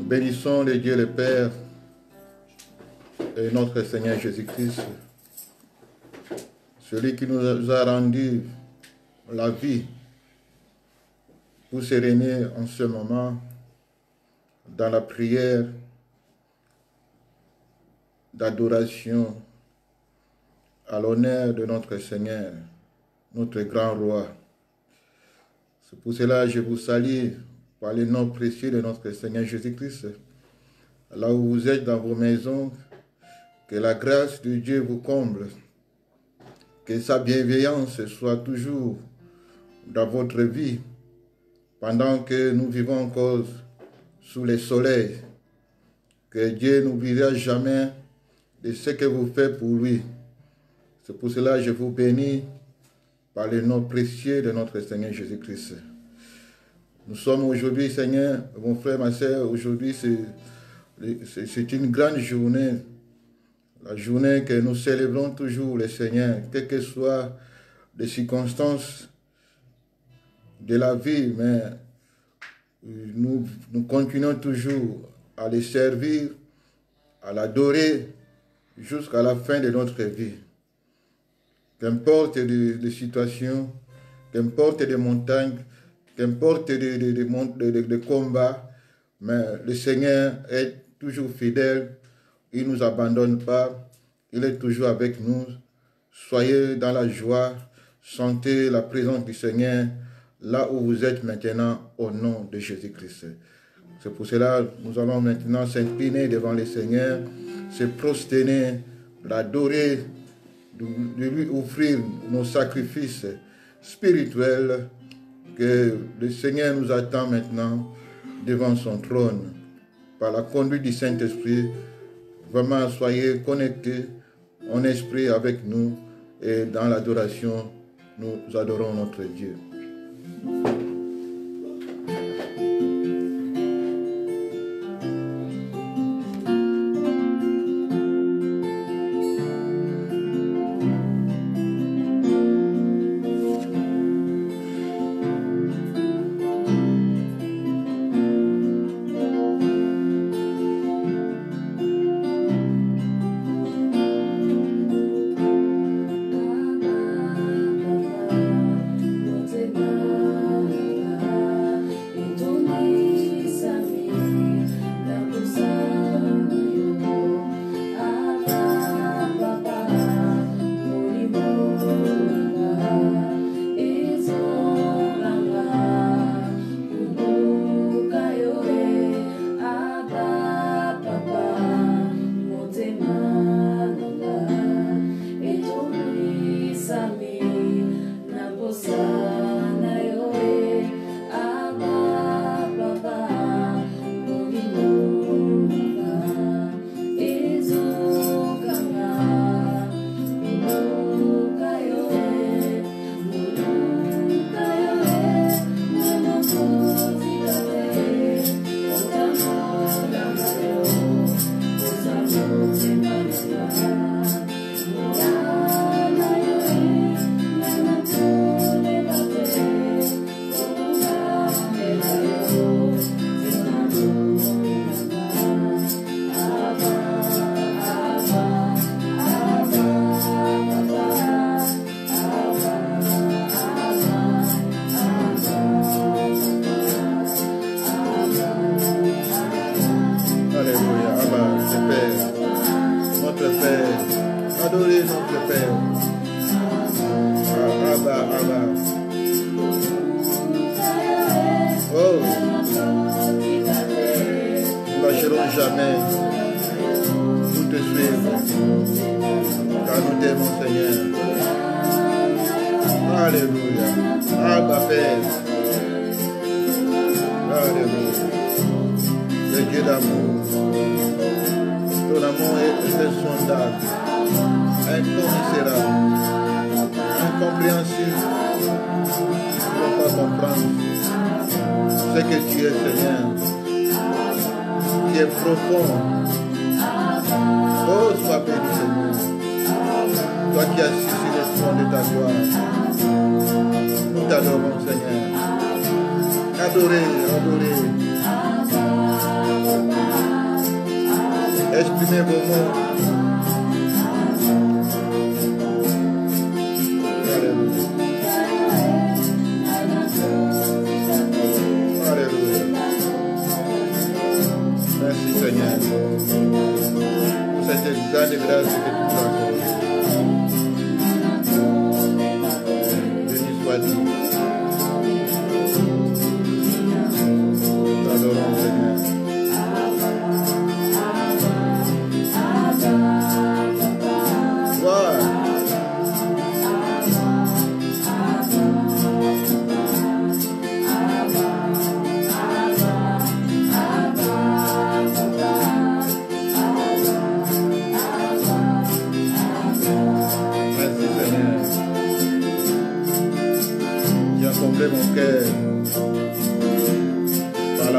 Bénissons le Dieu le Père et notre Seigneur Jésus-Christ, celui qui nous a rendu la vie pour se réunir en ce moment dans la prière d'adoration à l'honneur de notre Seigneur, notre grand roi. C'est pour cela que je vous salue par le nom précieux de notre Seigneur Jésus-Christ. Là où vous êtes dans vos maisons, que la grâce de Dieu vous comble, que sa bienveillance soit toujours dans votre vie, pendant que nous vivons encore sous les soleils, que Dieu n'oubliera jamais de ce que vous faites pour lui. C'est pour cela que je vous bénis par le nom précieux de notre Seigneur Jésus-Christ. Nous sommes aujourd'hui, Seigneur, mon frère, ma soeur, aujourd'hui c'est une grande journée, la journée que nous célébrons toujours le Seigneur, quelles que soient les circonstances de la vie, mais nous continuons toujours à les servir, à l'adorer jusqu'à la fin de notre vie. Qu'importe les situations, qu'importe les montagnes, qu'importe les combats, mais le Seigneur est toujours fidèle, il ne nous abandonne pas, il est toujours avec nous. Soyez dans la joie, sentez la présence du Seigneur là où vous êtes maintenant au nom de Jésus-Christ. C'est pour cela que nous allons maintenant s'incliner devant le Seigneur, se prosterner, l'adorer, de lui offrir nos sacrifices spirituels, que le Seigneur nous attend maintenant devant son trône. Par la conduite du Saint-Esprit, vraiment soyez connectés en esprit avec nous et dans l'adoration, nous adorons notre Dieu.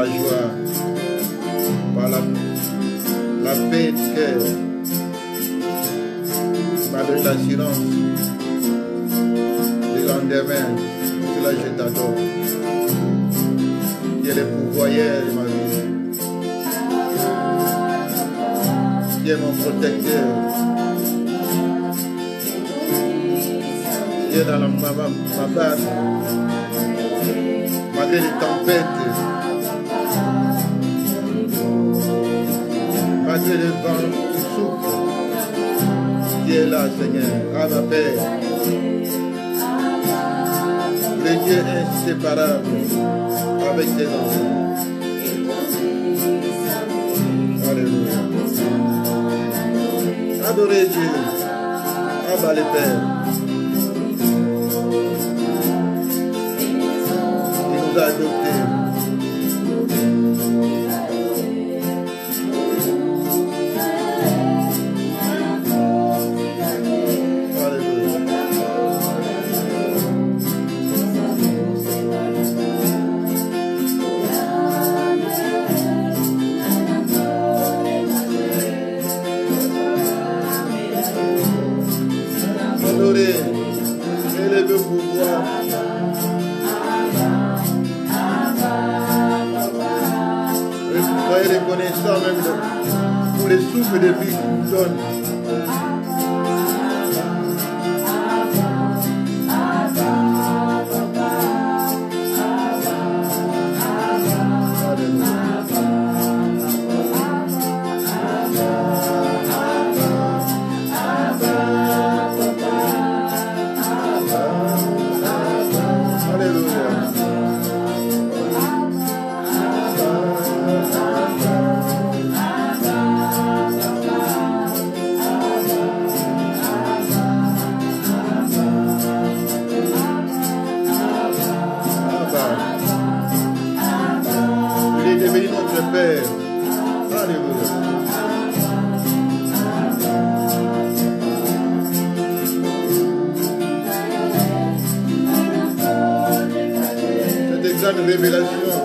la joie, par la paix du cœur. Tu m'as donné l'assurance du lendemain. Cela, je t'adore. Tu es le pourvoyeur de ma vie. Tu es mon protecteur. Tu es dans ma base. Malgré les tempêtes, malgré les vents qui souffrent, tu es là, Seigneur, à ma paix. Le Dieu inséparable avec tes enfants. Alléluia. Adorez Dieu. Abba le Père. Il nous a adoptés. Élevez pour voir. Soyez reconnaissant même pour les souffles de vie qu'il nous donne. Père. Alléluia. Cette grande révélation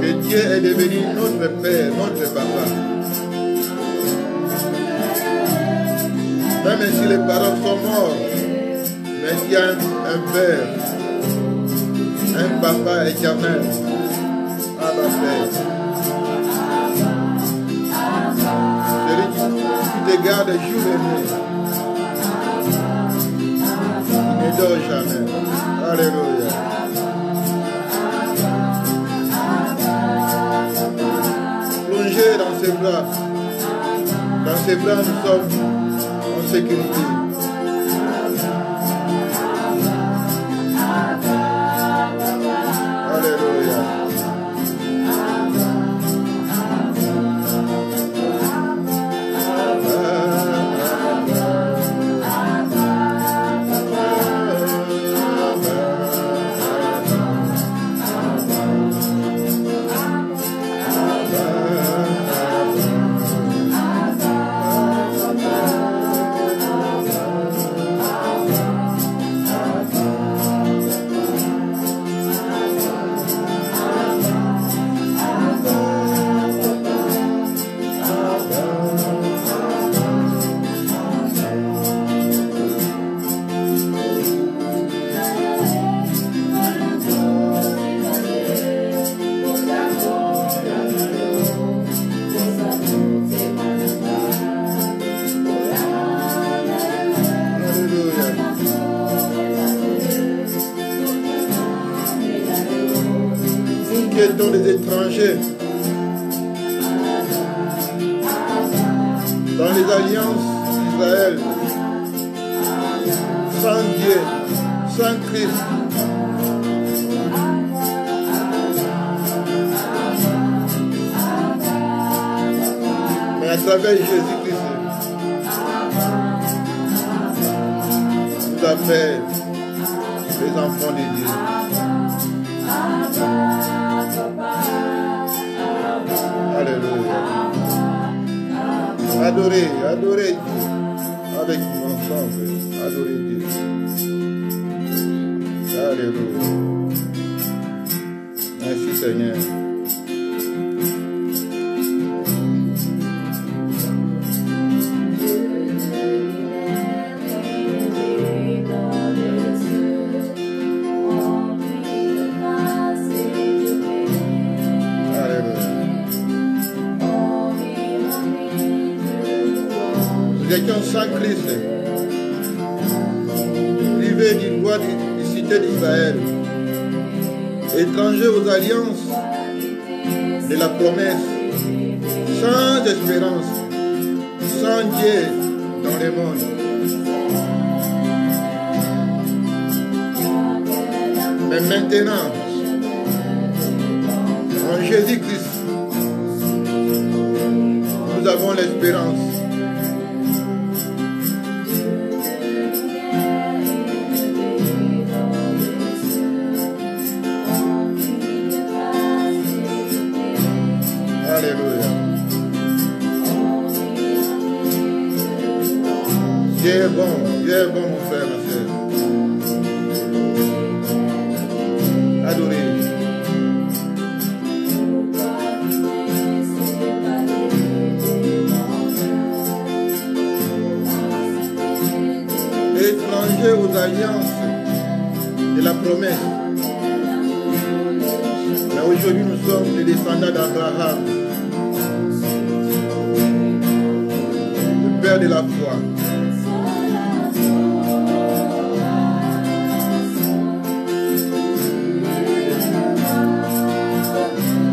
que Dieu est devenu notre Père, notre Papa. Même si les parents sont morts, mais il y a un Père, un Papa éternel. Abba Père. Celui qui te garde jour et nuit. Il ne dort jamais. Alléluia. Plongez dans ses bras. Dans ses bras, nous sommes en sécurité. Alléluia. Étant des étrangers dans les alliances d'Israël, sans Dieu, sans Christ. Mais à travers Jésus-Christ, nous a fait les enfants de Dieu. Alléluia. Adorez, adorez Dieu avec nous ensemble. Adorez Dieu. Alléluia. Merci Seigneur. Nous étions sans Christ, privés du droit des cités d'Israël, étrangers aux alliances de la promesse, sans espérance, sans Dieu dans le monde. Mais maintenant, en Jésus-Christ, nous avons l'espérance. Alléluia. Dieu est bon mon frère, ma soeur. Adorez. Étrangers aux alliances de la promesse. Mais aujourd'hui, nous sommes les descendants d'Abraham, le père de la foi.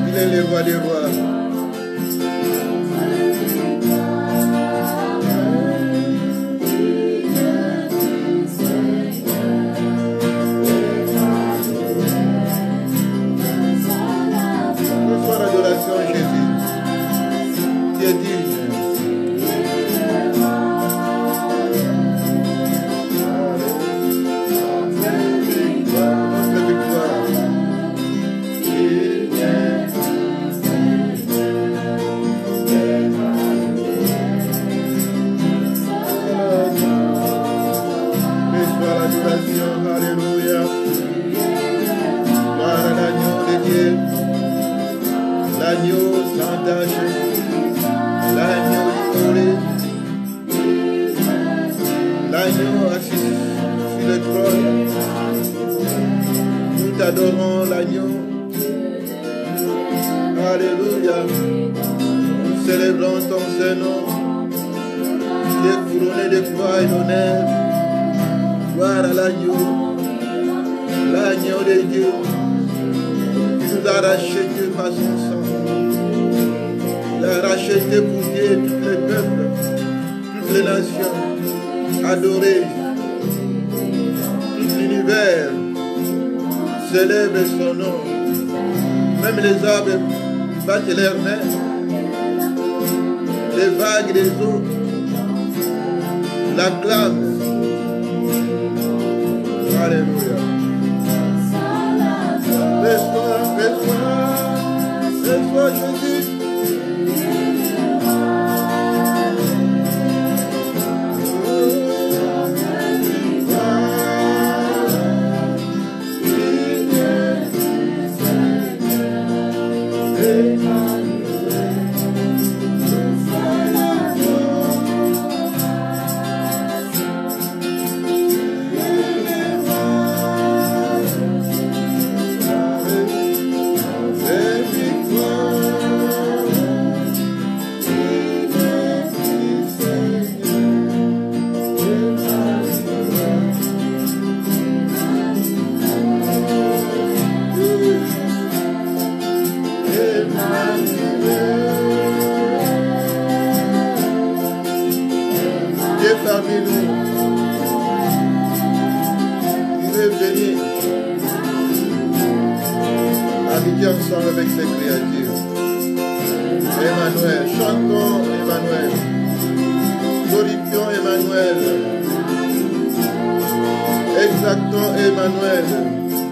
Il est le roi des rois. L'agneau assis sur le trône. Nous t'adorons l'agneau. Alléluia. Nous célébrons ton Saint-Nom. Tu es couronné de gloire et d'honneur. Gloire à l'agneau. L'agneau de Dieu. Qui nous a rachetés par son sang. Il a racheté pour Dieu tous les peuples, toutes les nations. Adoré, tout l'univers célèbre son nom. Même les arbres battent leurs mains, les vagues des eaux l'acclament. Alléluia. Laisse-toi, Jésus. Parmi nous, il est venu habiter ensemble avec ses créatures. Emmanuel, chantons Emmanuel, glorifions Emmanuel, exaltons Emmanuel,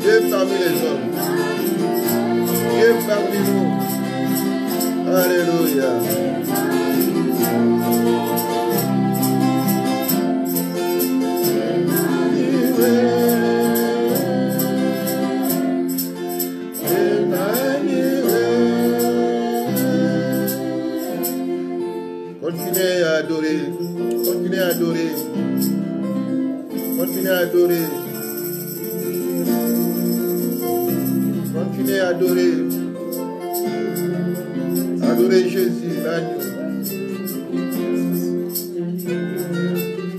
Dieu parmi les hommes, Dieu parmi nous. Alléluia. Emmanuel, l'agneau,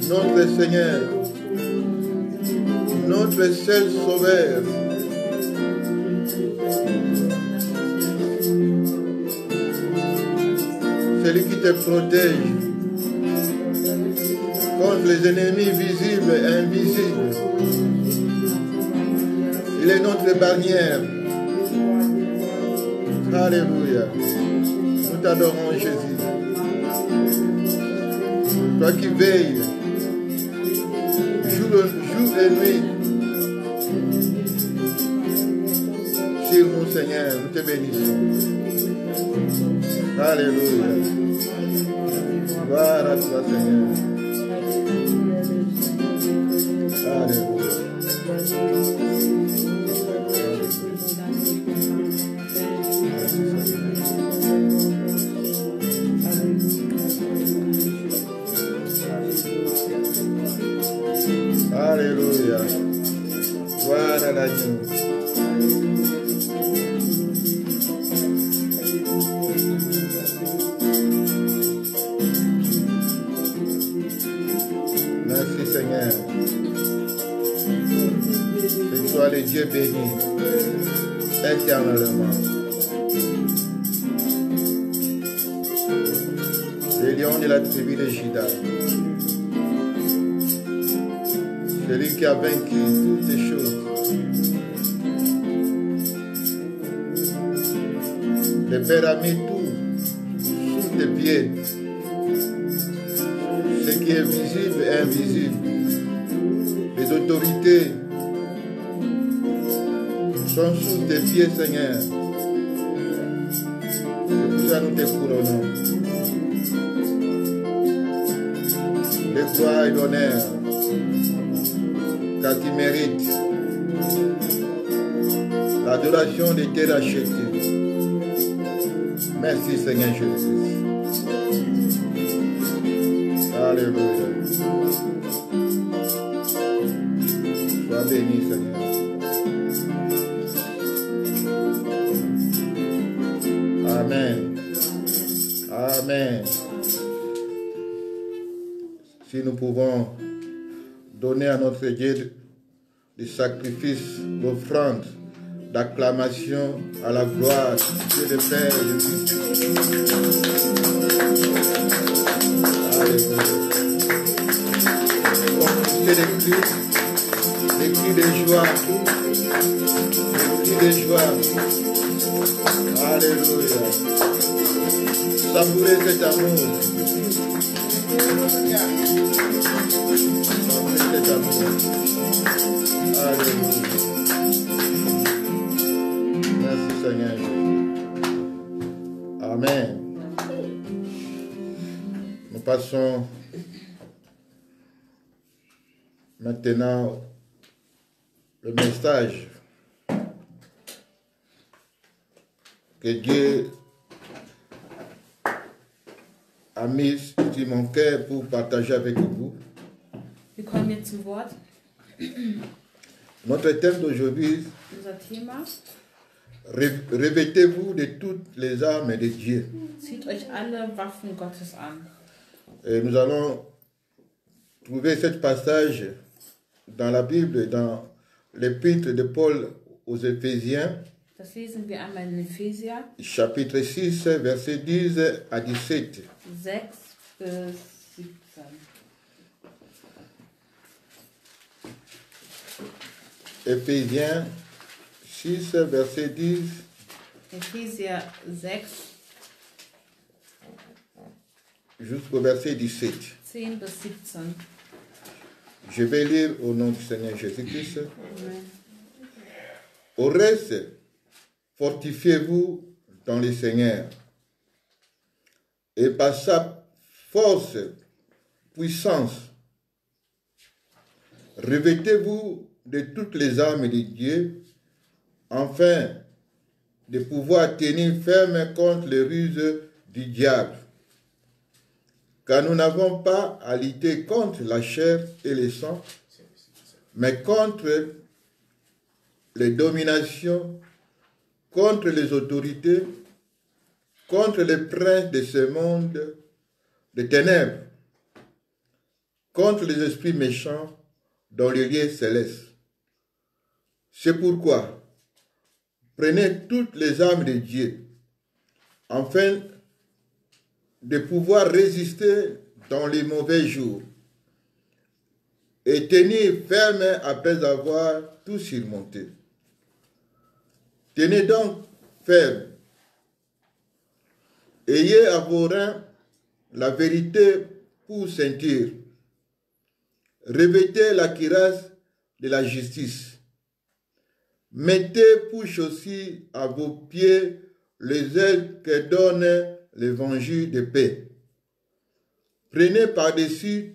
notre Seigneur, notre seul sauveur. Celui qui te protège contre les ennemis visibles et invisibles. Il est notre barrière. Alléluia. Nous t'adorons, Jésus. Toi qui veilles jour et nuit sur mon Seigneur, nous te bénissons. Alléluia. Gloire à toi, Seigneur. Alléluia. Alléluia. Gloire à l'agneau. Merci Seigneur. C'est toi le Dieu béni éternellement. Le lion de la tribu de Juda. Celui qui a vaincu toutes les choses. Le Père a mis tout sous tes pieds. Ce qui est visible et invisible. Les autorités sont sous tes pieds, Seigneur. C'est pour ça que nous te couronnons. Le gloire et l'honneur, car tu mérites l'adoration de tes rachetés. Merci Seigneur Jésus. Alléluia. Sois béni Seigneur. Amen. Amen. Si nous pouvons donner à notre Dieu des sacrifices, d'offrandes, d'acclamation à la gloire de Dieu le Père et de Fils. Alléluia. Des cris de joie, des cris de joie. Alléluia. Savourez cet amour. Savourez cet amour. Alléluia. Merci Seigneur Jésus. Amen. Nous passons maintenant le message que Dieu a mis sur mon cœur pour partager avec vous. Wir kommen jetzt zum Wort. Notre thème d'aujourd'hui, Unser Thema: revêtez-vous de toutes les armes de Dieu. Zieht euch alle Waffen Gottes an. Et nous allons trouver ce passage dans la Bible, dans l'épître de Paul aux Éphésiens, Das lesen wir einmal in Epheser chapitre 6, versets 10 à 17. 6 bis 17. Éphésiens 6, verset 10 Epheser 6, jusqu'au verset 17. 10 bis 17. Je vais lire au nom du Seigneur Jésus-Christ. Amen. Au reste, fortifiez-vous dans le Seigneur et par sa force, puissance, revêtez-vous de toutes les armes de Dieu afin de pouvoir tenir ferme contre les ruses du diable. Car nous n'avons pas à lutter contre la chair et le sang, mais contre les dominations, contre les autorités, contre les princes de ce monde de ténèbres, contre les esprits méchants dans les lieux célestes. C'est pourquoi, prenez toutes les armes de Dieu, afin de pouvoir résister dans les mauvais jours, et tenir ferme après avoir tout surmonté. Tenez donc ferme. Ayez à vos reins la vérité pour ceinture. Revêtez la cuirasse de la justice. Mettez pour chaussures à vos pieds les ailes que donne l'évangile de paix. Prenez par-dessus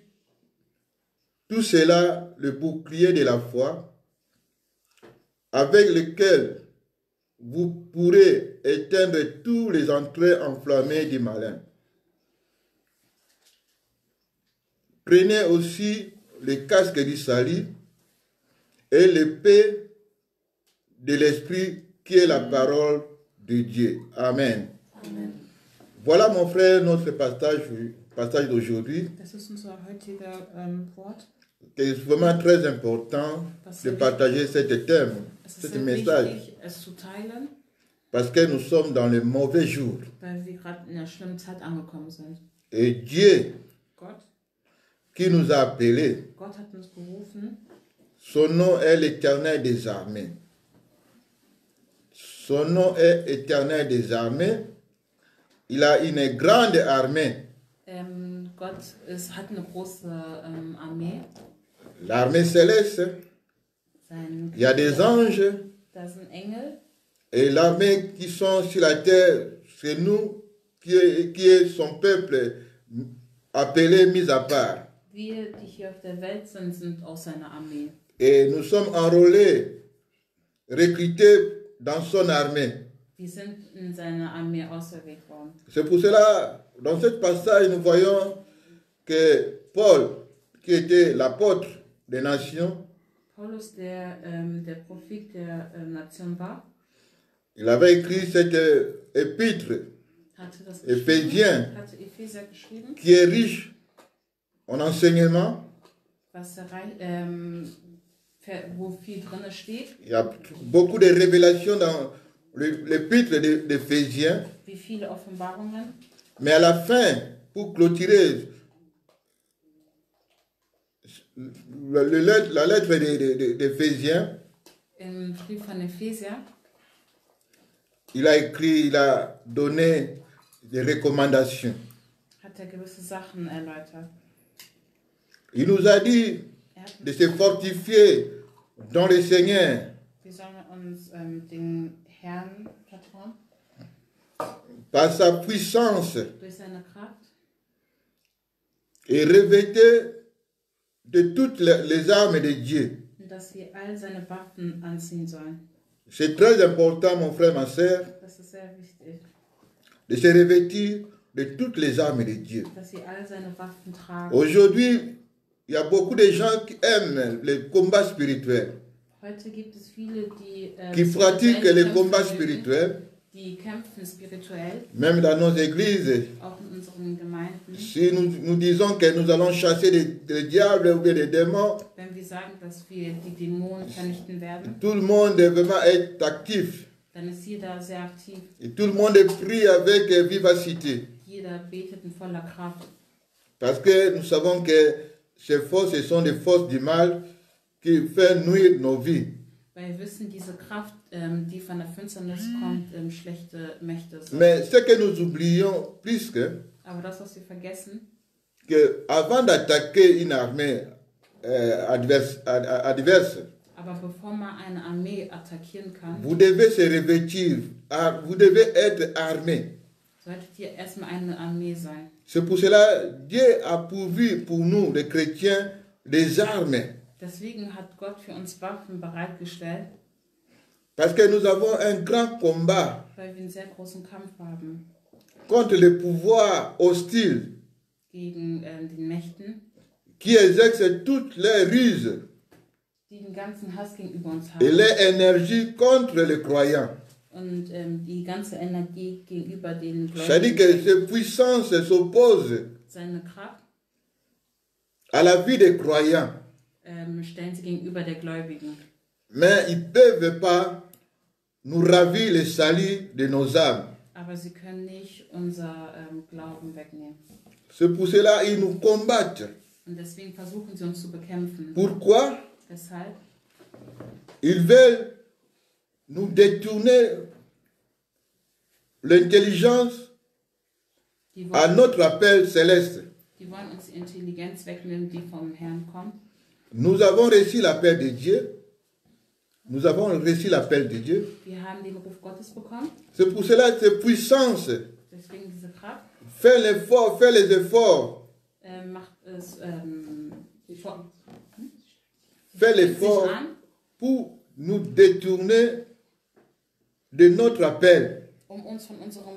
tout cela le bouclier de la foi, avec lequel vous pourrez éteindre tous les entraits enflammés du malin. Prenez aussi le casque du salut et l'épée de l'esprit qui est la parole de Dieu. Amen. Amen. Voilà mon frère notre passage d'aujourd'hui. Das ist unser heutiger Wort. C'est vraiment très important de partager ce thème, Es ist ce sehr message, wichtig, es zu teilen, parce que nous sommes dans les mauvais jours. weil wir gerade in einer schlimmen Zeit angekommen sind. Et Dieu Gott qui nous a appelés, hat uns berufen. son nom est l'Éternel des armées. Son nom est Éternel des armées. Il a une grande armée. Gott hat eine große Armee. L'armée céleste, Sein il y a des anges. Da sind Engel. Et l'armée qui sont sur la terre, c'est nous qui est son peuple appelé, mis à part. Wir, die hier auf der Welt sind, sind auch seine Armee. Et nous sommes enrôlés, recrutés dans son armée. Wir sind in seine Armee auserwählt worden. C'est pour cela, dans ce passage, nous voyons que Paul, qui était l'apôtre des nations, Paulus, der Prophet der Nation war, il avait écrit cette épître hatte das Éphésiens, geschrieben, hatte Epheser geschrieben, qui est riche en enseignement. was wo viel drin steht, Il y a beaucoup de révélations dans l'épître d'Éphésiens. wie viele Offenbarungen. Mais à la fin, pour clôturer la lettre d'Éphésiens, Im Brief von Epheser il a écrit, il a donné des recommandations. hat gewisse Sachen erläutert. Il nous a dit Hat de se fortifier dans le Seigneur, Wir sollen uns den Herrn vertrauen, par sa puissance, durch seine Kraft, et revêter de toutes les armes de Dieu. und dass wir all seine Waffen anziehen sollen. C'est très important, mon frère, ma soeur, Das ist sehr wichtig, de se revêtir de toutes les armes de Dieu. dass wir all seine Waffen tragen. Aujourd'hui, il y a beaucoup de gens qui aiment les combats spirituels, Heute gibt es viele, die qui pratiquent les kämpfen combats mögen, spirituels, die kämpfen spirituell, même dans nos églises. auch in unseren Gemeinden. Si nous disons que nous allons chasser des diables ou des démons, Wenn wir sagen, dass wir die Dämonen vernichten werden, tout le monde vraiment est actif. dann ist jeder sehr aktiv. Et tout le monde prie avec vivacité. Jeder betet in voller Kraft. Parce que nous savons que ces forces, ce sont des forces du mal qui font nuire nos vies. Weil wir wissen, diese Kraft, die von der Finsternis kommt, schlechte Mächte sind. Mais ce que nous oublions plus que Aber das, was wir vergessen, avant d'attaquer une armée adverse, aber bevor man eine Armee attackieren kann, vous devez se revêtir, vous devez être armé. solltet ihr erstmal eine Armee sein. C'est pour cela Dieu a pourvu pour nous, les chrétiens, des armes. Deswegen hat Gott für uns Waffen bereitgestellt, Parce que nous avons un grand combat weil wir einen sehr großen Kampf haben contre les pouvoirs hostiles gegen den Mächten, qui exercent toutes les ruses die den ganzen Hass gegenüber uns et haben les énergies contre les croyants. und die ganze Energie gegenüber den C'est-à-dire Gläubigen, que ces puissances s'opposent seine Kraft, à la vie des croyants. stellen sie gegenüber der Gläubigen. Mais ils ne peuvent pas nous ravir le salut de nos âmes. Aber sie können nicht unser Glauben wegnehmen. C'est pour cela qu'ils nous combattent. Und deswegen versuchen sie uns zu bekämpfen. Pourquoi? Weshalb? Ils veulent nous détourner l'intelligence Die à wollen, notre appel céleste. die wollen uns die Intelligenz wegnehmen, die vom Herrn kommt. Nous avons reçu l'appel de Dieu. Nous avons reçu l'appel de Dieu. Wir haben den Ruf Gottes bekommen. C'est pour cela que cette puissance Deswegen diese Kraft. fait l'effort, fait les efforts, Macht es fait sich l'effort an, pour nous détourner de notre appel uns von unserem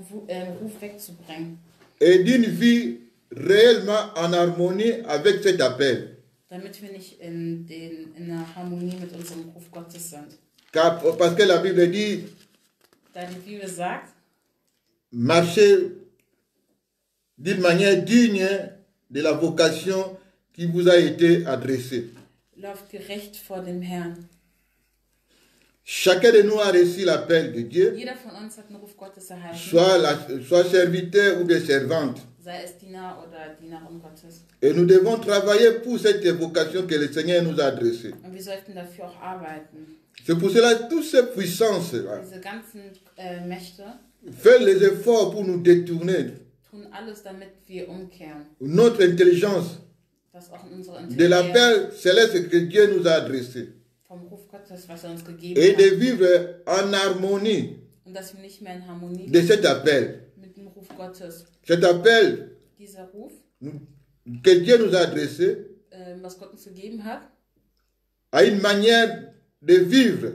Ruf wegzubringen, et d'une vie réellement en harmonie avec cet appel. damit wir nicht in der Harmonie mit unserem Ruf Gottes sind. Parce que la Bible dit, Da die Bibel sagt, marchez d'une manière digne de la vocation qui vous a été adressée. läuft gerecht vor dem Herrn. Chacun de nous a reçu l'appel de Dieu, Jeder von uns hat einen Ruf Gottes erhalten, soit serviteur ou bien servante. sei es Diener oder Dienerin Gottes. Et nous devons travailler pour cette vocation que le Seigneur nous a adressée. Und wir sollten dafür auch arbeiten. C'est pour cela que toutes ces puissances Diese ganzen Mächte font les efforts pour nous détourner tun alles, damit wir umkehren. notre intelligence Dass auch unsere de Intelligenz l'appel céleste que Dieu nous a adressé vom Ruf Gottes, was er uns gegeben et de hat, vivre en harmonie und dass wir nicht mehr in Harmonie de cet appel. mit dem Ruf Gottes. Cet appel Dieser Ruf, que Dieu nous a adressé was Gott uns gegeben hat, a une manière de vivre.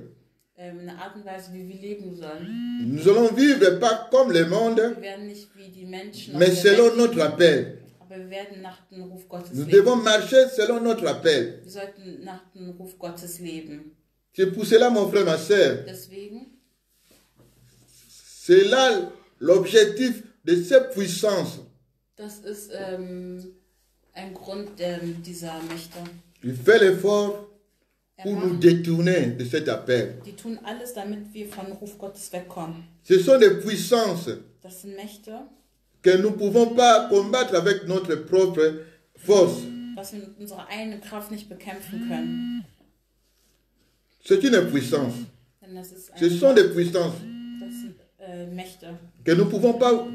eine Art und Weise, wie wir leben sollen. Nous allons vivre pas comme le monde, Wir werden nicht wie die Menschen auf mais der selon Welt, notre appel. aber wir werden nach dem Ruf Gottes Nous leben. devons marcher selon notre appel. Wir sollten nach dem Ruf Gottes leben. C'est pour cela, mon frère, ma soeur, Deswegen, c'est là l'objectif de cette puissance. das ist ein Grund dieser Mächte. Il fait l'effort pour nous machen. détourner de cet appel. Die tun alles, damit wir vom Ruf Gottes wegkommen. Ce sont des puissances Das sind Mächte, que nous ne pouvons pas combattre avec notre propre force. was wir mit unserer eigenen Kraft nicht bekämpfen können. C'est une puissance. Denn das ist Ce sont des puissances das sind Mächte, que nous ne pouvons pas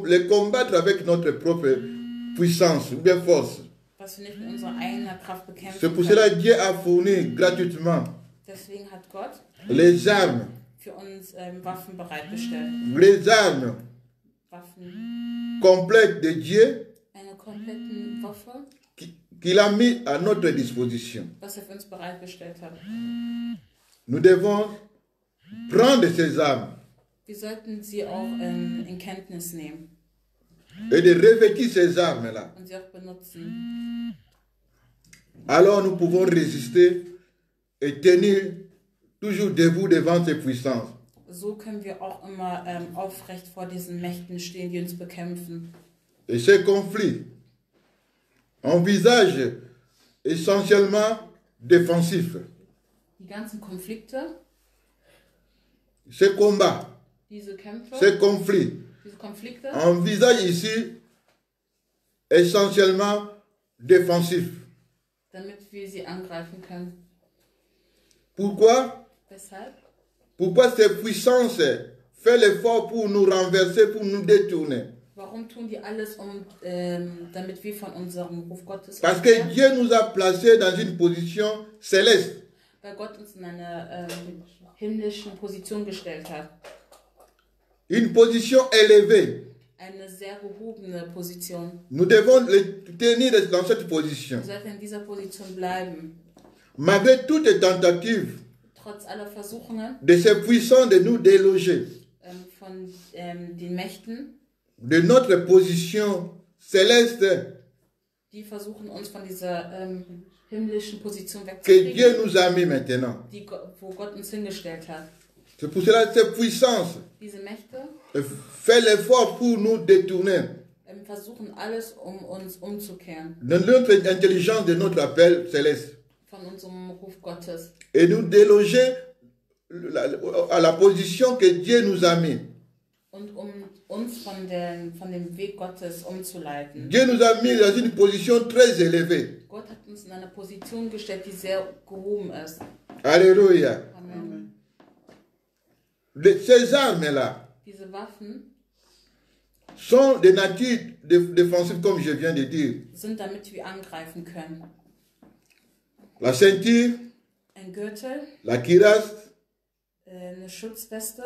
les combattre avec notre propre puissance ou bien force. was wir nicht mit unserer eigenen Kraft C'est bekämpfen pour können. cela que Dieu a fourni gratuitement Deswegen hat Gott les armes, für uns Waffen bereitgestellt. les armes Waffen, complètes de Dieu eine komplette Waffe, qu'il a mis à notre disposition. was er für uns bereitgestellt hat. Nous devons prendre ces armes Wir sollten sie auch in Kenntnis nehmen et de revêtir ces armes-là. und sie auch benutzen. Alors nous pouvons résister et tenir toujours debout devant ces puissances. So können wir auch immer aufrecht vor diesen Mächten stehen, die uns bekämpfen. Et ces conflits envisagent essentiellement défensifs. Die ganzen Konflikte, Ces combats, diese Kämpfe, ces conflits diese Konflikte envisagent ici essentiellement défensifs. damit wir sie angreifen können. Pourquoi? Weshalb? Pourquoi ces puissances font l'effort pour nous renverser, pour nous détourner? Warum tun die alles, damit wir von unserem Ruf Gottes Parce que umkehren? Dieu nous a placés dans une position céleste. Weil Gott uns in eine himmlische Position gestellt hat. Une position élevée. Eine sehr gehobene Position. Nous devons les tenir dans cette position. Wir sollten in dieser Position bleiben. Malgré toutes tentatives Trotz aller Versuchungen de ces puissants de nous déloger von den Mächten, de notre position céleste die versuchen uns von dieser himmlischen Position que Dieu wegzukriegen, nous a mis maintenant. wo Gott uns hingestellt hat. C'est pour cela que cette puissance Diese Mächte fait l'effort pour nous détourner versuchen alles, uns umzukehren de notre intelligence, de notre appel céleste von unserem Ruf Gottes et nous déloger à la position que Dieu nous a mis. und uns von dem Weg Gottes umzuleiten. Dieu nous a mis dans une position très élevée. Gott hat uns in eine Position gestellt, die sehr gehoben ist. Alléluia. Amen. Ces armes-là Diese Waffen sont de nature défensive, comme je viens de dire. sind, damit wir angreifen können. La ceinture, Ein Gürtel, la cuirasse, eine Schutzweste,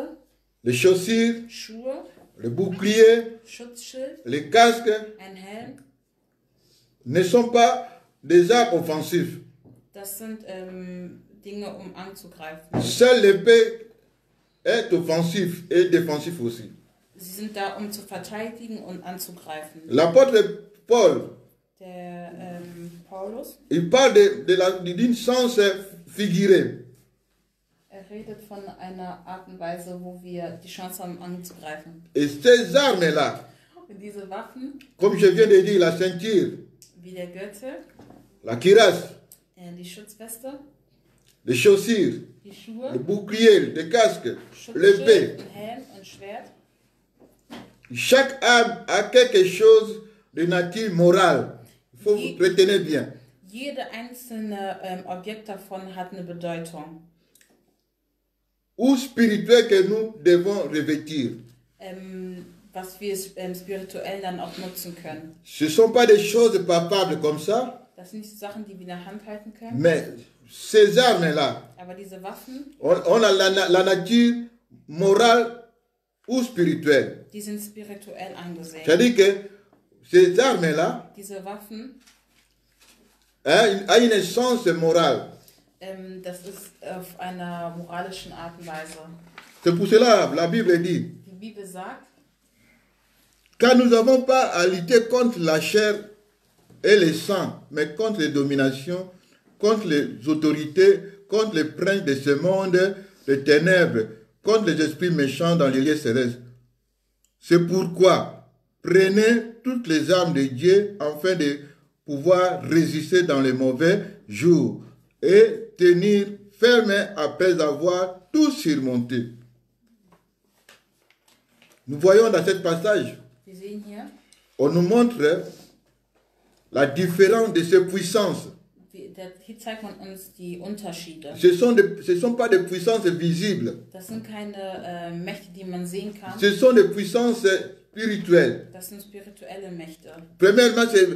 les chaussures, Schuhe, le bouclier, Schutzschild, les casques ein Helm. ne sont pas des armes offensives. Das sind Dinge, um anzugreifen. Seule l'épée est offensive et défensive aussi. Sie sind da, um zu verteidigen und anzugreifen. L'apôtre Paul, Der Paulus, il parle d'une sens figuré. redet von einer Art und Weise, wo wir die Chance haben, anzugreifen. Et ces armes-là, Und diese Waffen, comme je viens de dire, la ceinture, wie der Gürtel, la cuirasse, die Schutzweste, les chaussures, die le Schuhe, bouclier, le casque, Schutzschild, l'épée, ein Helm und Schwert. chaque arme a quelque chose de nature morale. Il faut Oui. retenir bien. Jede einzelne Objekt davon hat eine Bedeutung. Ou spirituel que nous devons revêtir. Was wir spirituell dann auch nutzen können. Ce ne sont pas des choses palpables comme ça, Das sind nicht Sachen, die wir in der Hand halten können. mais ces armes-là, Aber diese Waffen, on a la nature morale ou spirituelle. die sind spirituell angesehen. C'est-à-dire que ces armes-là Diese Waffen, ont une essence morale. das ist auf einer moralischen Art und Weise. C'est pour cela la Bible dit, Die Bibel sagt, car nous n'avons pas à lutter contre la chair et le sang, mais contre les dominations, contre les autorités, contre les princes de ce monde, les ténèbres, contre les esprits méchants dans les lieux célestes. C'est pourquoi prenez toutes les armes de Dieu afin de pouvoir résister dans les mauvais jours et tenir ferme après avoir tout surmonté. Nous voyons dans ce passage, wir sehen hier, on nous montre la différence de ces puissances. hier zeigt man uns die Unterschiede. Ce ne sont pas des puissances visibles. Das sind keine Mächte, die man sehen kann. Ce sont des puissances spirituelles. Das sind spirituelle Mächte. Premièrement, c'est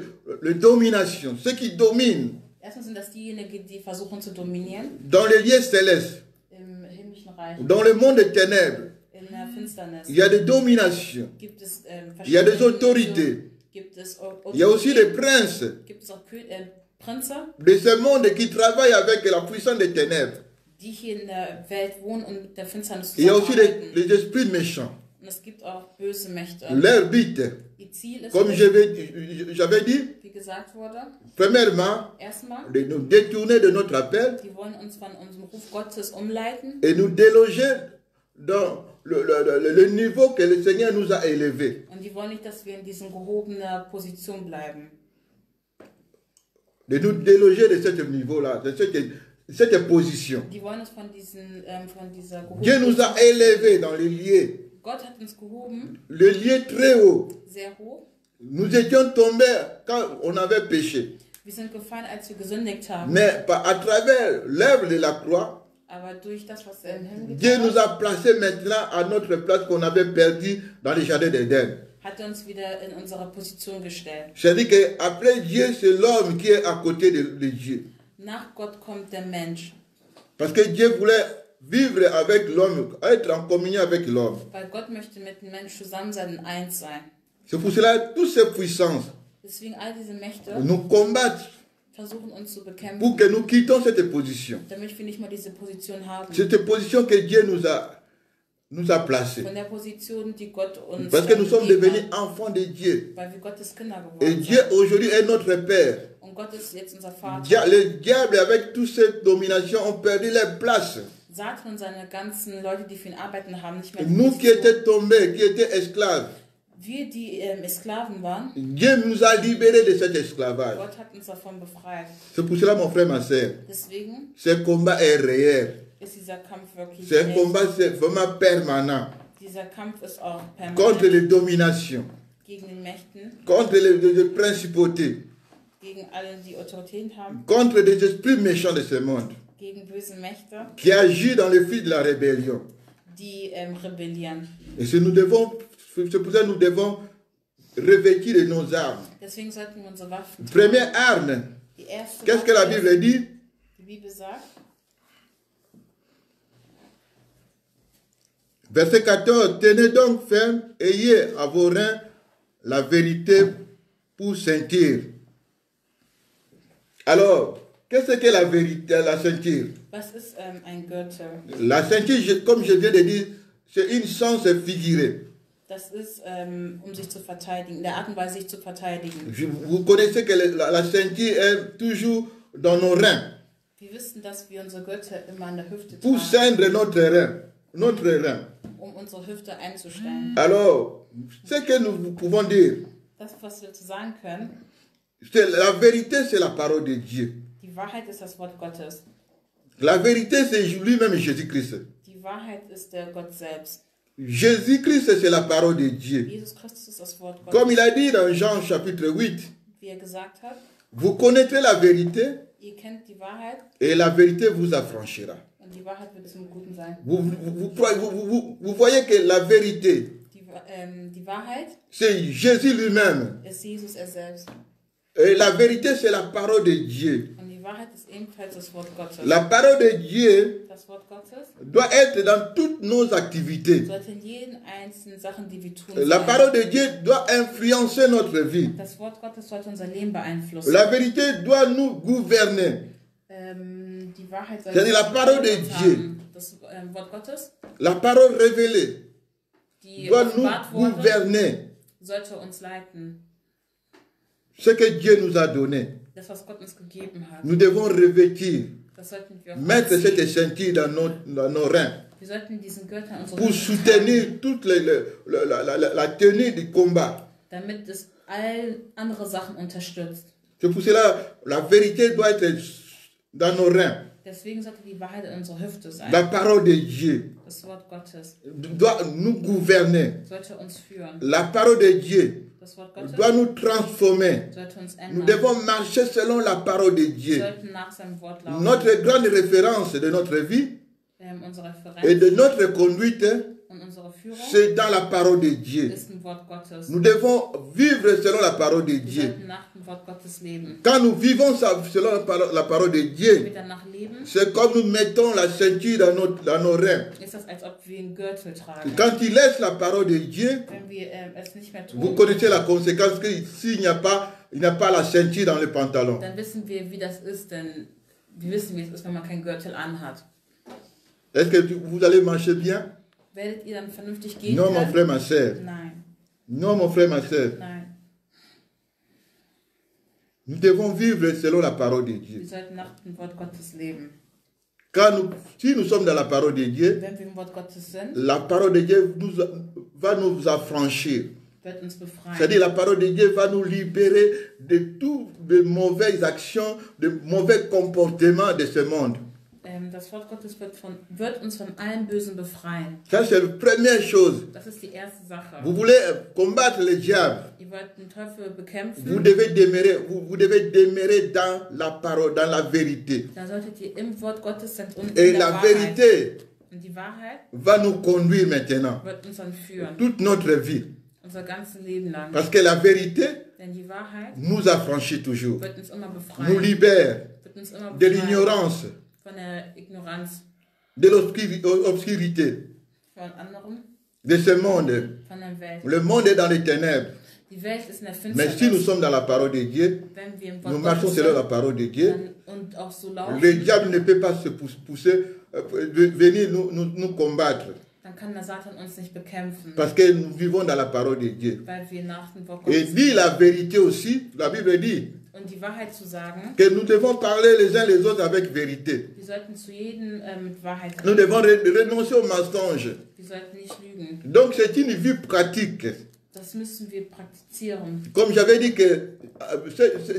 la domination. Ceux qui dominent Erstmal sind das diejenigen, die versuchen zu dominieren dans les lieux célestes, im himmlischen Reich. dans le monde des ténèbres. In der Finsternis Il y a des dominations. gibt es Il y a des verschiedene autorités. Gibt es Il y a aussi des princes gibt es auch Prinze, de ce monde qui travaillent avec la puissance des ténèbres. die hier in der Welt wohnen und mit der Finsternis Il y a aussi zusammenarbeiten. les esprits méchants. Und es gibt auch böse Mächte. Leur but, Ihr Ziel ist, comme j'avais dit, wie gesagt wurde, premièrement, erstmal, de nous détourner de notre appel die wollen uns von unserem Ruf Gottes umleiten et nous déloger dans le niveau que le Seigneur nous a élevé. und die wollen nicht, dass wir in diesen gehobener Position bleiben. De nous déloger de ce niveau-là, de cette position. Die wollen uns von dieser Dieu nous a gehobenen élevés dans les lieux, Gott hat uns gehoben, le lieu très haut. sehr hoch. Nous étions tombés quand on avait péché. Wir sind gefallen, als wir gesündigt haben. Mais à travers l'œuvre de la croix, Aber durch das, was er im Himmel Dieu getan nous hat, a placés maintenant à notre place qu'on avait perdue dans les jardins d'Éden. hat er uns wieder in unsere Position gestellt. C'est-à-dire qu'après Dieu, c'est l'homme qui est à côté de Dieu. Nach Gott kommt der Mensch. Parce que Dieu voulait vivre avec l'homme, être en communion avec l'homme. Weil Gott möchte mit dem Mensch zusammen sein und eins sein. C'est pour cela que toutes ces puissances Deswegen all diese Mächte nous combattent versuchen uns zu pour bekämpfen, que nous quittions cette position. damit wir nicht mal diese Position haben. Cette position que Dieu nous a placée. Von der Position, die Gott uns Parce que nous sommes gegeben devenus hat, enfants de Dieu. weil wir Gottes Kinder Et geworden Dieu sind. aujourd'hui est notre Père. Und Gott ist jetzt unser Vater. Le diable avec toute cette domination ont perdu leur place. Satan und seine ganzen Leute, die für ihn arbeiten, haben nicht mehr Nous qui étions tombés, qui étaient esclaves, wir, die Sklaven waren, Dieu nous a libérés de cet esclavage. Gott hat uns davon befreit. C'est pour cela, mon frère, ma soeur, Deswegen ce combat est réel. ist dieser Kampf wirklich Ce echt. combat, c'est vraiment permanent. Dieser Kampf ist auch Contre permanent les dominations, gegen den Mächten, contre les principautés, gegen alle, die Autorität haben, contre des esprits méchants de ce monde, gegen böse Mächte, qui agissent dans le fil de la rébellion. die rebellieren. Et c'est pour ça que nous devons revêtir de nos armes. Deswegen sollten wir unsere Waffen tragen. Première arme, Die erste qu'est-ce que la Waffe Bible dit? ist, die Bibel sagt, Verset 14, tenez donc ferme, ayez à vos reins la vérité pour ceinture. Alors, qu'est-ce que la vérité, la ceinture? was ist ein Gürtel? La ceinture, comme je viens de dire, c'est une sens figurée. Das ist, sich zu verteidigen, in der Art und Weise sich zu verteidigen. Vous connaissez que la ceinture est toujours dans nos reins Wir wissen, dass wir unsere Gürtel immer an der Hüfte pour tragen, ceindre notre rein. Notre rein. unsere Hüfte einzustellen. Alors, ce que nous pouvons dire, Das, was wir dazu sagen können, la vérité, c'est la parole de Dieu. die Wahrheit ist das Wort Gottes. La vérité, c'est lui-même Jésus-Christ. Die Wahrheit ist der Gott selbst. Jésus-Christ, c'est la parole de Dieu. Jesus Christus ist das Wort Gottes. Comme il a dit dans Jean chapitre 8, Wie gesagt hat, vous connaîtrez la vérité ihr kennt die Wahrheit et la vérité vous affranchira. und die Wahrheit wird zum Guten sein. Vous voyez que la vérité, Die Wahrheit c'est Jésus lui-même. ist Jesus er selbst. Et la vérité, c'est la parole de Dieu. Und die Wahrheit ist ebenfalls das Wort Gottes. La parole de Dieu Das Wort Gottes doit être dans toutes nos activités. sollte in jeden einzelnen Sachen, die wir tun, La sein. parole de Dieu doit influencer notre vie. Das Wort Gottes sollte unser Leben beeinflussen. La vérité doit nous gouverner. Die Wahrheit sollte C'est-à-dire la parole de uns Dieu. haben. Das Wort Gottes, La parole révélée die doit nous offenbart wurde, gouverner. sollte uns leiten. Ce que Dieu nous a donné, Das, was Gott uns gegeben hat, nous devons revêtir, das sollten wir auch mettre anziehen. cette ceinture dans nos reins Wir sollten diesen Gürtel an unsere pour Hüfte soutenir toute la tenue du combat. tragen, damit es all andere Sachen unterstützt. C'est pour cela la vérité doit être dans nos reins. Deswegen sollte die Wahrheit in unserer Hüfte sein. La parole de Dieu Das Wort Gottes doit nous gouverner. sollte uns führen. La parole de Dieu Das Wort Gottes doit nous transformer. sollte uns Nous ändern. devons marcher selon la parole de Wir Dieu. sollten nach seinem Wort laufen. Notre grande référence de notre vie Unsere et Referenz de notre conduite, und unsere Führung c'est dans la parole de Dieu. ist ein Wort Gottes. Nous devons vivre selon la parole de Wir Dieu. sollten nach dem Wort Gottes leben. Quand nous vivons selon la parole de Wenn Dieu, wir danach leben, c'est comme nous mettons la ceinture dans nos reins. ist das, als ob wir einen Gürtel tragen. Quand tu laisses la parole de Dieu, Wenn wir es nicht mehr vous tun, connaissez la conséquence que s'il n'y a pas la ceinture dans le pantalon. dann wissen wir, wie das ist, denn wir wissen, wie es ist, wenn man keinen Gürtel anhat. Est-ce que vous allez marcher bien? Werdet ihr dann vernünftig gehen Non, mon können? frère, ma soeur. Nein, Non, mon frère, ma soeur. nein. Nous devons vivre selon la parole de Dieu. Wir sollten nach dem Wort Gottes leben. Si nous sommes dans la parole de Dieu, Wenn wir im Wort Gottes sind, la parole de Dieu va nous affranchir. wird uns befreien. C'est-à-dire la parole de Dieu va nous libérer de toutes les mauvaises actions, de mauvais comportements de ce monde. Das Wort Gottes wird uns von allem Bösen befreien. Ça, c'est la première chose. Das ist die erste Sache. Vous voulez combattre le diable, Ihr wollt den Teufel bekämpfen, vous devez demeurer dans la parole, dans la vérité. dann solltet ihr im Wort Gottes sein und Et in der la Wahrheit. vérité Und die Wahrheit va nous conduire maintenant, wird uns dann führen, toute notre vie. unser ganzes Leben lang. Parce que la vérité Denn die Wahrheit nous affranchit toujours, wird uns immer nous befreien, libère wird uns immer de befreien l'ignorance, von der Ignoranz de l'obscurité, von anderen, de ce monde. von der Welt. Le monde est dans les ténèbres. Die Welt ist in der Mais si nous Finsternis. sommes dans la parole de Dieu, Wenn wir im nous Wort marchons Gottes selon la sind parole de Dieu, und auch so laufen, le diable ne peut pas se pousser, venir nous combattre. dann kann der Satan uns nicht bekämpfen, Parce que nous vivons dans la parole de Dieu. weil wir nach dem Wort Et Gottes dit la vérité aussi, la Bible dit, Und die Wahrheit zu sagen. Que nous devons parler les uns les autres avec vérité. Wir sollten zu jedem mit Wahrheit reden. Nous devons renoncer au mensonge. Wir sollten nicht lügen. Donc c'est une vie pratique. Das müssen wir praktizieren. Comme j'avais dit que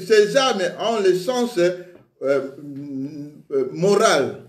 ces armes ont le sens moral.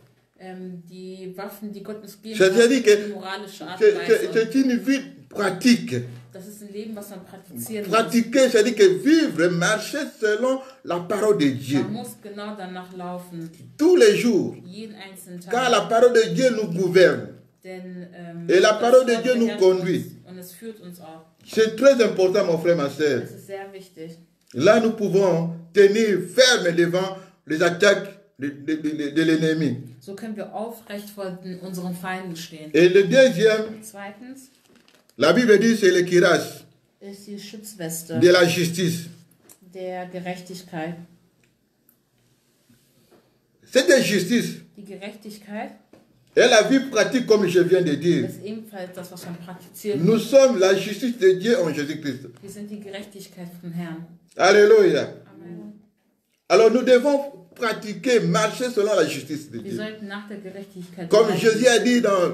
Die Waffen, die Gott uns geben, C'est-à-dire que moralische Art und Weise. c'est une vie pratique. Das ist ein Leben, was man praktizieren muss. Pratiquer, c'est-à-dire que vivre, marcher selon la parole de Dieu. Man muss genau danach laufen. Tous les jours. Jeden einzelnen Tag. Car la parole de Dieu nous gouverne. Denn, et la parole de Dieu nous conduit. Und es führt uns auch. C'est très important, mon frère, ma soeur. Das ist sehr wichtig. Là, nous pouvons tenir ferme devant les attaques de l'ennemi. So können wir aufrecht vor unseren Feinden stehen. Et le deuxième, Zweitens, la Bible dit c'est le cuirasse ist die Schutzweste de la justice. der Gerechtigkeit. Cette justice Die Gerechtigkeit est la vie pratique, comme je viens de dire. ist ebenfalls das, was man praktiziert. Nous sommes la justice de Dieu en Jésus-Christ. Wir sind die Gerechtigkeit vom Herrn. Alléluia. Amen. Alors nous devons pratiquer, marcher selon la justice de Wir Dieu. sollten nach der Gerechtigkeit Comme leiten. Jésus a dit dans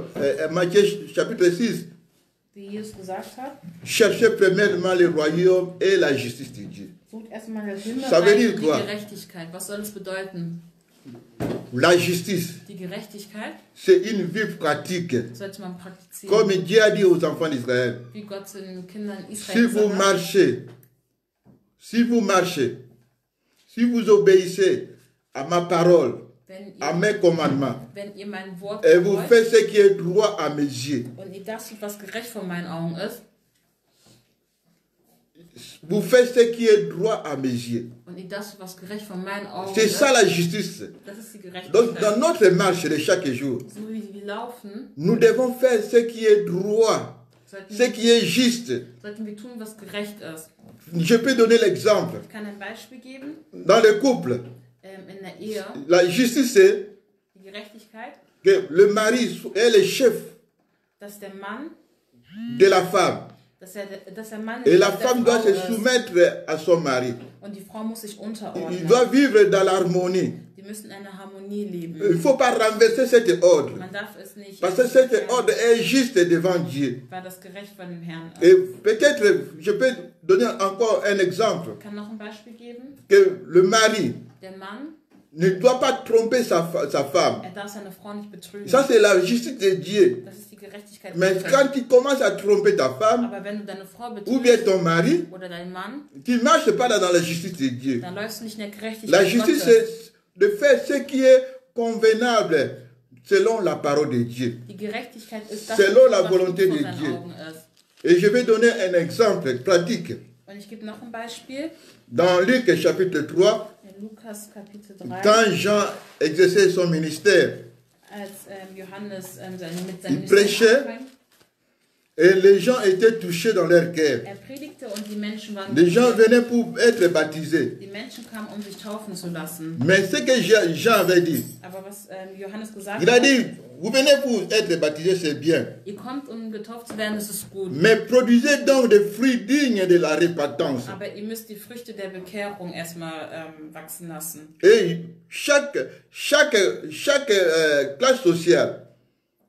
Matthieu chapitre 6, Wie Jesus gesagt hat, cherchez premièrement le royaume et la justice de Dieu. sucht erstmal das Ça veut Himmelreich dire und die quoi? Gerechtigkeit. Was soll das bedeuten? La justice, Die Gerechtigkeit c'est une vie pratique. sollte man praktizieren. Comme Dieu a dit aux enfants d'Israël, Wie Gott zu den Kindern si Israels vous marchez, si vous obéissez à ma parole, à mes commandements, wenn ihr mein Wort et vous befolgt faites ce qui est droit à mes yeux, und ihr das tut, was gerecht vor meinen Augen ist, vous faites ce qui est droit à mes yeux. und ihr das tut, was gerecht vor meinen Augen C'est ist, ça la justice. das ist die Donc dans Gerechtigkeit. notre marche de chaque jour, So wie wir laufen, nous devons faire ce qui est droit, ce qui est juste. sollten wir tun, was gerecht ist. Je peux donner l'exemple. Ich kann ein Beispiel geben. Dans le couple, In der Ehe, la justice c'est die Gerechtigkeit, que le mari est le chef dass der Mann, de la femme. dass der Mann Et la der femme Frau doit se ist. soumettre à son mari. Und die Frau muss sich Il unterordnen. doit vivre dans l'harmonie. Die müssen in einer Harmonie leben. Il ne faut pas renverser cet ordre. Man darf es nicht, Parce que cet ordre est juste devant Dieu. weil das gerecht vor dem Herrn ist. Et peut-être, je peux donner encore un exemple. Ich kann noch ein Beispiel geben. Que le mari Der Mann, ne doit pas tromper sa femme. darf seine Frau nicht betrügen. Ça, c'est la justice de Dieu. Das ist die Gerechtigkeit Mais Gottes. quand tu commences à tromper ta femme, Aber wenn du deine Frau ou bien betrügst ton mari, oder deinen Mann, tu ne marches pas dans la justice de Dieu. dann läufst du nicht in der Gerechtigkeit La justice, Gottes. c'est de faire ce qui est convenable selon la parole de Dieu. Die Gerechtigkeit ist das, Selon was la gut volonté vor de seinen Dieu. Augen ist. Et je vais donner un exemple pratique. Und ich gebe noch ein Beispiel. Dans Luc chapitre 3, In Lukas Kapitel 3, quand Jean exerçait son ministère, als Johannes mit Il seinem prêchait. anfing, et les gens étaient touchés dans leur cœur. predigte und die Menschen waren Les gens venaient pour être baptisés. Die Menschen kamen, um sich taufen zu lassen. Mais ce que Jean avait dit, Aber was Johannes gesagt il a hat, dit, vous venez pour être baptisés, c'est bien. ihr kommt, um getauft zu werden, das ist gut. Mais produisez donc des fruits dignes de la repentance. Aber ihr müsst die Früchte der Bekehrung erstmal wachsen lassen. Et chaque classe sociale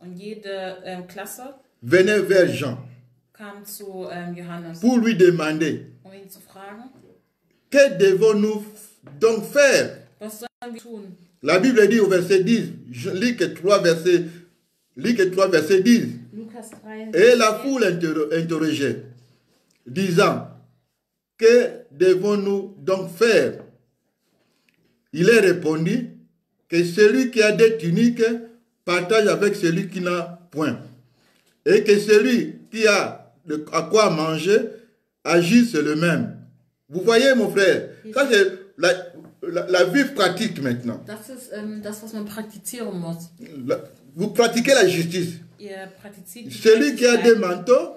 Und jede Klasse venait vers Jean kam zu Johannes, pour lui demander, um ihn zu fragen, que devons-nous donc faire? was sollen wir tun? La Bible dit au verset 10, Luc 3, verset 10, Lukas 3, et la foule interrogeait, disant, que devons-nous donc faire? Il est répondu que celui qui a des tuniques partage avec celui qui n'a point, et que celui qui a à quoi manger agisse le même. Vous voyez, mon frère, ça c'est la vie pratique maintenant. Das ist das, was man praktizieren muss. Vous pratiquez la justice. Ihr praktiziert die Celui qui a des Gerechtigkeit. manteaux,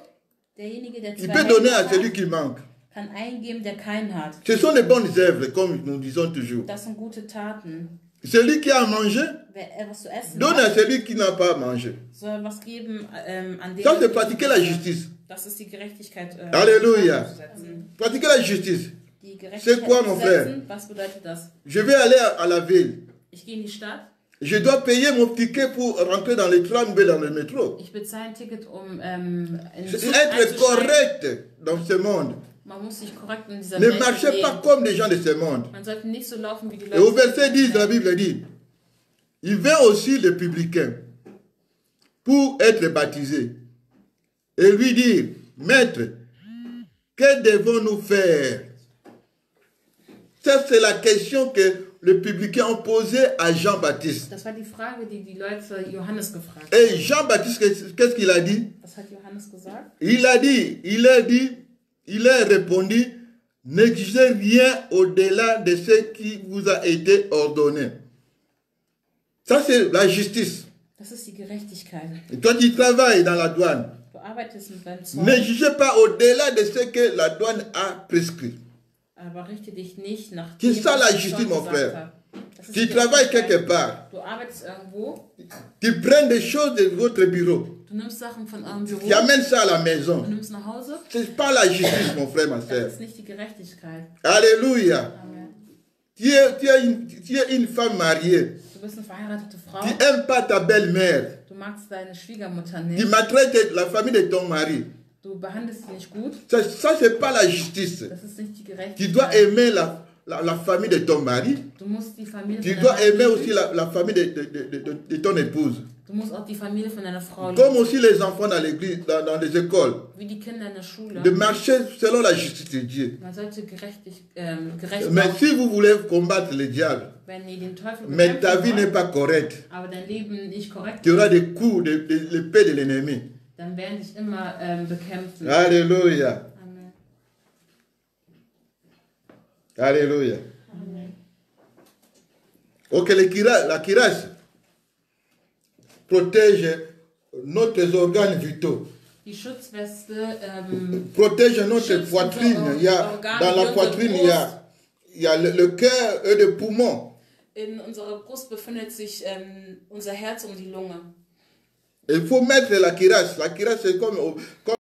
Derjenige, der il zwei peut donner à Hände celui hat, qui manque. kann eingeben, der keinen hat. Ce sont les bonnes œuvres, comme nous disons toujours. Das sind gute Taten. Celui qui a mangé, Wer was zu essen donne à hat, celui qui n'a pas mangé. soll was geben an den. Ça, c'est pratiquer la justice. Das ist die Gerechtigkeit. Alléluia. umzusetzen. Pratiquer la justice. Die C'est quoi, mon frère? setzen, was bedeutet das? Je vais aller à la ville. Ich gehe in die Stadt. Je dois payer mon ticket pour rentrer dans le tram ou dans le métro. Ich bezahle ein Ticket, um in C'est Zug être einzusteigen. correct dans ce monde. Man muss sich korrekt in dieser Ne Welt marchez pas bewegen. comme les gens de ce monde. Man sollte nicht so laufen wie die Et au Leute. verset 10, la Bible dit, il vint aussi les publicains pour être baptisés et lui dire, Maître, que devons-nous faire? Ça, c'est la question que les publicains ont posée à Jean-Baptiste. Das war die Frage, die die Leute Johannes gefragt haben. Et Jean-Baptiste, qu'est-ce qu'il a dit? Was hat Johannes gesagt? Il a répondu, n'exigez rien au-delà de ce qui vous a été ordonné. Ça, c'est la justice. Das ist die Gerechtigkeit. Et toi qui travailles dans la douane, Du arbeitest beim Zoll, n'exigez pas au-delà de ce que la douane a prescrit. aber richte dich nicht nach C'est dem, ça la was Zoll justice, mon gesagt frère. hat. Das ist Tu die travailles Gerechtigkeit. quelque part, Du arbeitest irgendwo, tu prends des choses de votre bureau, du nimmst Sachen von eurem Büro, tu amènes ça à la du maison. nimmst nach Hause. C'est pas la justice, mon frère, ma soeur. Das ist nicht die Gerechtigkeit. Alléluia. Amen. Tu es une femme mariée. Du bist eine verheiratete Frau. Tu n'aimes pas ta belle-mère. Du magst deine Schwiegermutter Tu nicht. maltraites la famille de ton mari. Du behandelst sie nicht gut. Ça c'est pas la justice. Das ist nicht die Tu dois Gerechtigkeit. aimer la famille de ton mari. Du musst die Familie Tu von dois deiner aimer Frau aussi lieben. la famille de ton épouse. Du musst auch die Familie von deiner Frau Comme lieben. aussi les enfants dans l'église, dans les écoles. Wie die Kinder in der Schule. De marcher selon la justice de Dieu. Man sollte gerecht Mais laufen, si vous voulez combattre le diable, wenn ihr den Teufel mais ta vie bekämpfen n'est wollt, pas correcte, aber dein Leben nicht korrekt tu auras ist, des coups de l'épée de l'ennemi. dann werden dich immer bekämpfen. Alléluia. Amen. Alléluia. Amen. Ok, la cuirasse protège notre organe vitaux. Die Schutzweste Protège notre schützt poitrine. unsere Il y a, Organe, dans la unsere poitrine, Brust. il y a le cœur et le poumon. In unserer Brust befindet sich unser Herz und die Lunge. Il faut mettre la cuirasse. La cuirasse, c'est comme